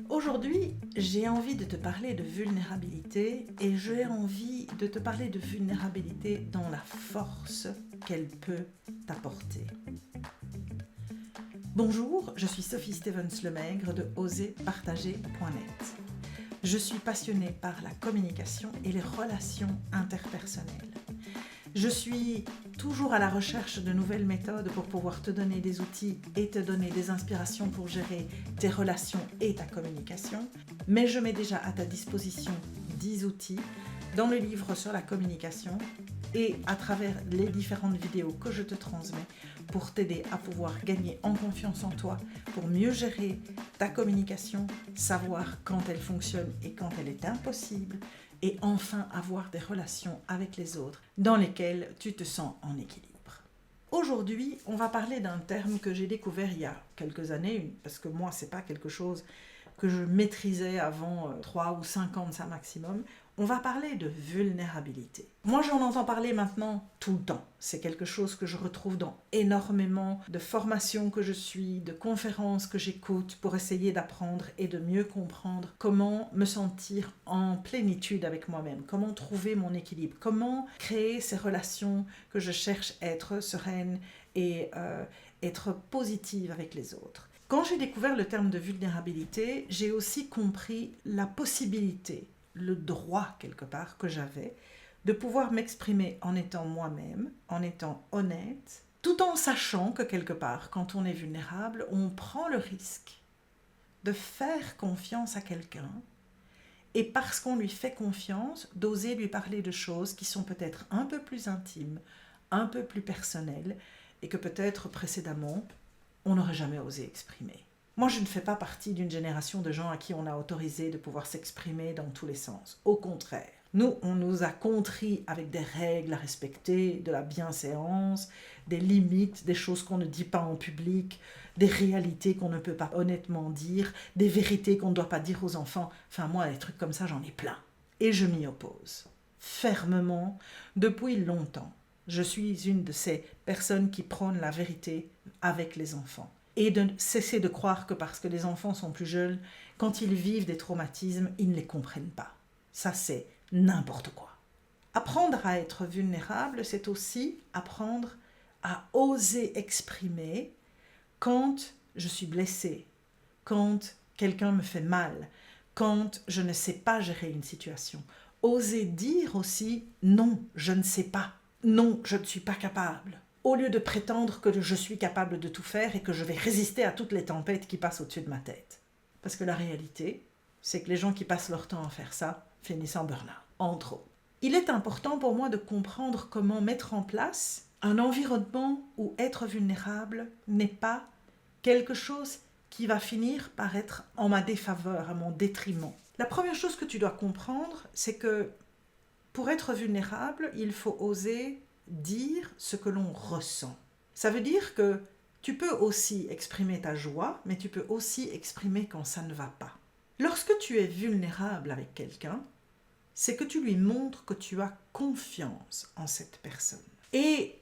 Aujourd'hui, j'ai envie de te parler de vulnérabilité et j'ai envie de te parler de vulnérabilité dans la force qu'elle peut t'apporter. Bonjour, je suis Sophie Stevens-Lemaigre de oserpartager.net. Je suis passionnée par la communication et les relations interpersonnelles. Je suis toujours à la recherche de nouvelles méthodes pour pouvoir te donner des outils et te donner des inspirations pour gérer tes relations et ta communication. Mais je mets déjà à ta disposition 10 outils dans le livre sur la communication et à travers les différentes vidéos que je te transmets pour t'aider à pouvoir gagner en confiance en toi, pour mieux gérer ta communication, savoir quand elle fonctionne et quand elle est impossible, et enfin avoir des relations avec les autres dans lesquelles tu te sens en équilibre. Aujourd'hui, on va parler d'un terme que j'ai découvert il y a quelques années, parce que moi, c'est pas quelque chose que je maîtrisais avant 3 ou 5 ans de ça maximum. On va parler de vulnérabilité. Moi, j'en entends parler maintenant tout le temps. C'est quelque chose que je retrouve dans énormément de formations que je suis, de conférences que j'écoute pour essayer d'apprendre et de mieux comprendre comment me sentir en plénitude avec moi-même, comment trouver mon équilibre, comment créer ces relations que je cherche à être sereine et être positive avec les autres. Quand j'ai découvert le terme de vulnérabilité, j'ai aussi compris la possibilité, le droit quelque part que j'avais de pouvoir m'exprimer en étant moi-même, en étant honnête, tout en sachant que quelque part, quand on est vulnérable, on prend le risque de faire confiance à quelqu'un et parce qu'on lui fait confiance, d'oser lui parler de choses qui sont peut-être un peu plus intimes, un peu plus personnelles et que peut-être précédemment, on n'aurait jamais osé exprimer. Moi, je ne fais pas partie d'une génération de gens à qui on a autorisé de pouvoir s'exprimer dans tous les sens. Au contraire, nous, on nous a contrit avec des règles à respecter, de la bienséance, des limites, des choses qu'on ne dit pas en public, des réalités qu'on ne peut pas honnêtement dire, des vérités qu'on ne doit pas dire aux enfants. Enfin, moi, des trucs comme ça, j'en ai plein. Et je m'y oppose. Fermement, depuis longtemps. Je suis une de ces personnes qui prônent la vérité avec les enfants. Et de cesser de croire que parce que les enfants sont plus jeunes, quand ils vivent des traumatismes, ils ne les comprennent pas. Ça, c'est n'importe quoi. Apprendre à être vulnérable, c'est aussi apprendre à oser exprimer quand je suis blessée, quand quelqu'un me fait mal, quand je ne sais pas gérer une situation. Oser dire aussi « non, je ne sais pas ». Non, je ne suis pas capable. Au lieu de prétendre que je suis capable de tout faire et que je vais résister à toutes les tempêtes qui passent au-dessus de ma tête. Parce que la réalité, c'est que les gens qui passent leur temps à faire ça finissent en burn-out, entre autres. Il est important pour moi de comprendre comment mettre en place un environnement où être vulnérable n'est pas quelque chose qui va finir par être en ma défaveur, à mon détriment. La première chose que tu dois comprendre, c'est que pour être vulnérable, il faut oser dire ce que l'on ressent. Ça veut dire que tu peux aussi exprimer ta joie, mais tu peux aussi exprimer quand ça ne va pas. Lorsque tu es vulnérable avec quelqu'un, c'est que tu lui montres que tu as confiance en cette personne. Et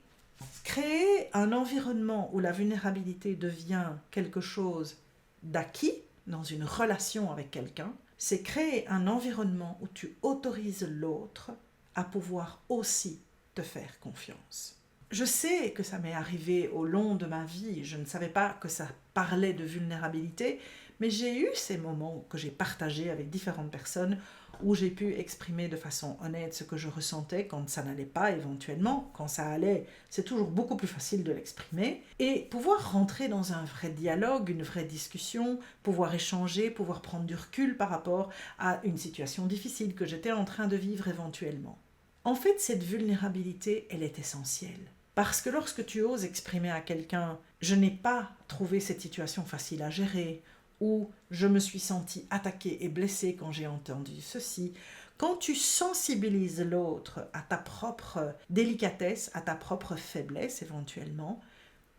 créer un environnement où la vulnérabilité devient quelque chose d'acquis dans une relation avec quelqu'un, c'est créer un environnement où tu autorises l'autre à pouvoir aussi te faire confiance. Je sais que ça m'est arrivé au long de ma vie, je ne savais pas que ça parlait de vulnérabilité, mais j'ai eu ces moments que j'ai partagés avec différentes personnes où j'ai pu exprimer de façon honnête ce que je ressentais quand ça n'allait pas éventuellement. Quand ça allait, c'est toujours beaucoup plus facile de l'exprimer. Et pouvoir rentrer dans un vrai dialogue, une vraie discussion, pouvoir échanger, pouvoir prendre du recul par rapport à une situation difficile que j'étais en train de vivre éventuellement. En fait, cette vulnérabilité, elle est essentielle. Parce que lorsque tu oses exprimer à quelqu'un « je n'ai pas trouvé cette situation facile à gérer » ou « je me suis sentie attaquée et blessée quand j'ai entendu ceci », quand tu sensibilises l'autre à ta propre délicatesse, à ta propre faiblesse éventuellement,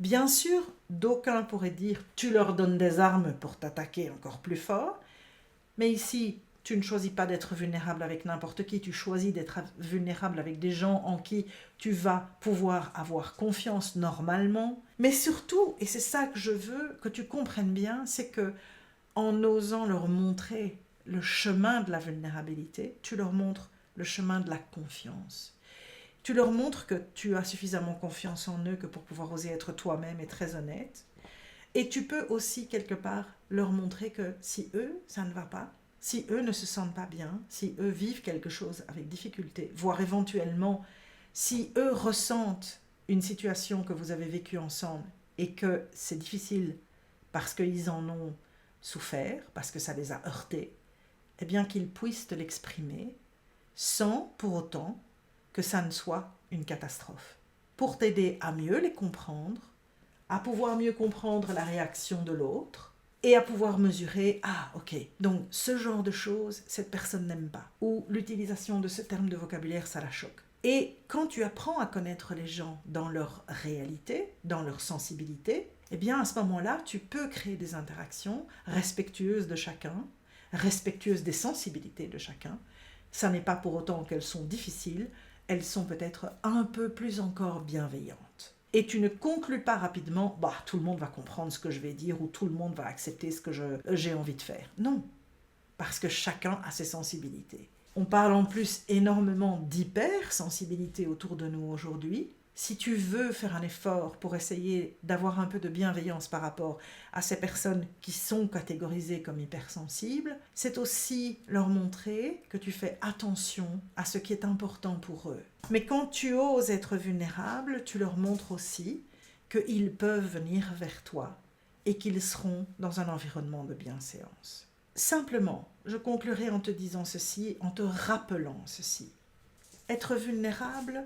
bien sûr, d'aucuns pourraient dire « tu leur donnes des armes pour t'attaquer encore plus fort », mais ici, Tu ne choisis pas d'être vulnérable avec n'importe qui, tu choisis d'être vulnérable avec des gens en qui tu vas pouvoir avoir confiance normalement. Mais surtout, et c'est ça que je veux que tu comprennes bien, c'est que en osant leur montrer le chemin de la vulnérabilité, tu leur montres le chemin de la confiance. Tu leur montres que tu as suffisamment confiance en eux que pour pouvoir oser être toi-même et très honnête. Et tu peux aussi quelque part leur montrer que si eux, ça ne va pas, si eux ne se sentent pas bien, si eux vivent quelque chose avec difficulté, voire éventuellement, si eux ressentent une situation que vous avez vécue ensemble et que c'est difficile parce qu'ils en ont souffert, parce que ça les a heurtés, eh bien qu'ils puissent te l'exprimer sans pour autant que ça ne soit une catastrophe. Pour t'aider à mieux les comprendre, à pouvoir mieux comprendre la réaction de l'autre et à pouvoir mesurer, ah ok, donc ce genre de choses, cette personne n'aime pas. Ou l'utilisation de ce terme de vocabulaire, ça la choque. Et quand tu apprends à connaître les gens dans leur réalité, dans leur sensibilité, eh bien à ce moment-là, tu peux créer des interactions respectueuses de chacun, respectueuses des sensibilités de chacun. Ça n'est pas pour autant qu'elles sont difficiles, elles sont peut-être un peu plus encore bienveillantes. Et tu ne conclus pas rapidement, tout le monde va comprendre ce que je vais dire ou tout le monde va accepter ce que j'ai envie de faire. Non, parce que chacun a ses sensibilités. On parle en plus énormément d'hypersensibilité autour de nous aujourd'hui. Si tu veux faire un effort pour essayer d'avoir un peu de bienveillance par rapport à ces personnes qui sont catégorisées comme hypersensibles, c'est aussi leur montrer que tu fais attention à ce qui est important pour eux. Mais quand tu oses être vulnérable, tu leur montres aussi qu'ils peuvent venir vers toi et qu'ils seront dans un environnement de bienséance. Simplement, je conclurai en te disant ceci, en te rappelant ceci. Être vulnérable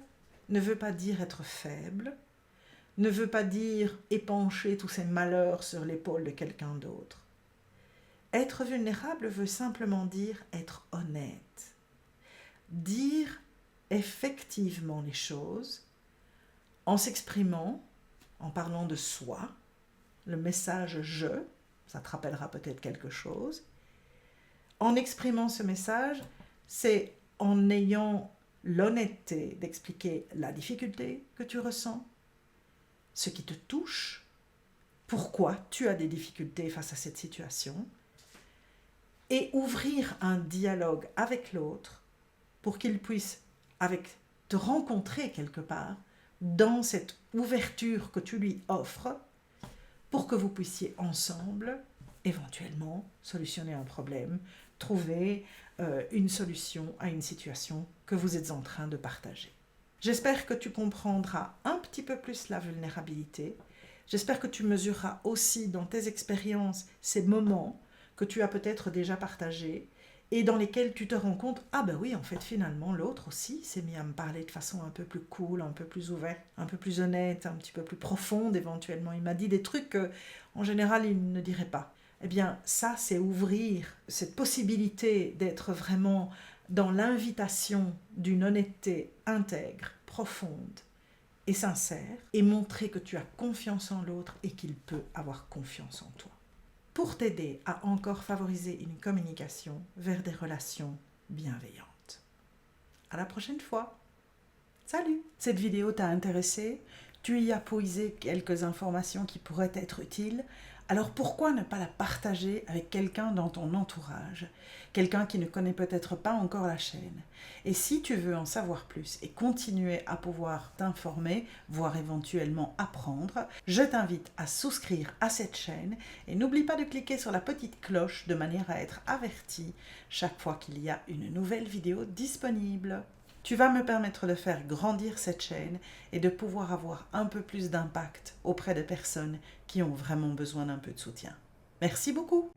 ne veut pas dire être faible, ne veut pas dire épancher tous ses malheurs sur l'épaule de quelqu'un d'autre. Être vulnérable veut simplement dire être honnête, dire effectivement les choses en s'exprimant, en parlant de soi, le message « je », ça te rappellera peut-être quelque chose. En exprimant ce message, c'est en ayant l'honnêteté d'expliquer la difficulté que tu ressens, ce qui te touche, pourquoi tu as des difficultés face à cette situation, et ouvrir un dialogue avec l'autre pour qu'il puisse te rencontrer quelque part dans cette ouverture que tu lui offres pour que vous puissiez ensemble éventuellement solutionner un problème, trouver une solution à une situation que vous êtes en train de partager. J'espère que tu comprendras un petit peu plus la vulnérabilité. J'espère que tu mesureras aussi dans tes expériences ces moments que tu as peut-être déjà partagés et dans lesquels tu te rends compte, ah ben oui, en fait, finalement, l'autre aussi s'est mis à me parler de façon un peu plus cool, un peu plus ouverte, un peu plus honnête, un petit peu plus profonde éventuellement. Il m'a dit des trucs qu'en général, il ne dirait pas. Eh bien, ça, c'est ouvrir cette possibilité d'être vraiment dans l'invitation d'une honnêteté intègre, profonde et sincère, et montrer que tu as confiance en l'autre et qu'il peut avoir confiance en toi. Pour t'aider à encore favoriser une communication vers des relations bienveillantes. À la prochaine fois. Salut! Cette vidéo t'a intéressé? Tu y as puisé quelques informations qui pourraient être utiles? Alors pourquoi ne pas la partager avec quelqu'un dans ton entourage, quelqu'un qui ne connaît peut-être pas encore la chaîne? Et si tu veux en savoir plus et continuer à pouvoir t'informer, voire éventuellement apprendre, je t'invite à souscrire à cette chaîne et n'oublie pas de cliquer sur la petite cloche de manière à être averti chaque fois qu'il y a une nouvelle vidéo disponible. Tu vas me permettre de faire grandir cette chaîne et de pouvoir avoir un peu plus d'impact auprès de personnes qui ont vraiment besoin d'un peu de soutien. Merci beaucoup!